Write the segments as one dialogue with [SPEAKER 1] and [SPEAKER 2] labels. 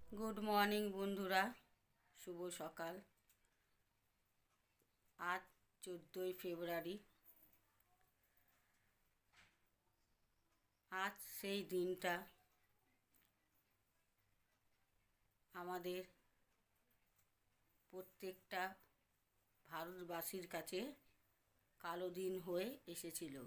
[SPEAKER 1] Good morning বন্ধুরা, শুভ সকাল। আজ 14ই ফেব্রুয়ারি। আজ সেই দিনটা আমাদের প্রত্যেকটা ভারতবাসীর কাছে কালো দিন হয়ে এসেছিল।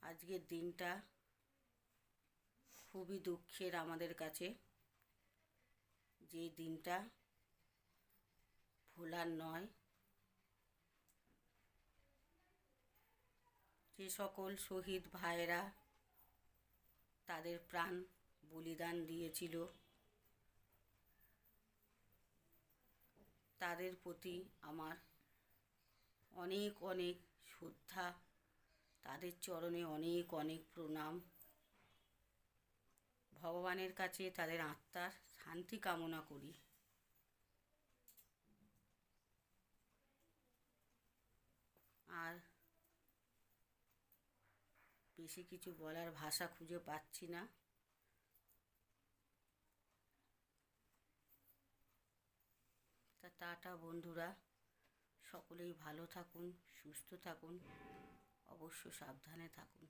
[SPEAKER 1] আজকের দিনটা খুবই দুঃখের আমাদের কাছে, যে দিনটা ভোলার নয়। যে সকল শহীদ ভাইয়েরা তাদের প্রাণ বলিদান দিয়েছিল, তাদের প্রতি আমার অনেক অনেক শ্রদ্ধা, তাদের চরণে অনেক অনেক প্রণাম। ভগবানের কাছে তাদের আত্মার শান্তি কামনা করি। আর বেশি কিছু বলার ভাষা খুঁজে পাচ্ছি না। টাটা বন্ধুরা, সকলেই ভালো থাকুন, সুস্থ থাকুন, অবশ্য সাবধানে থাকুন।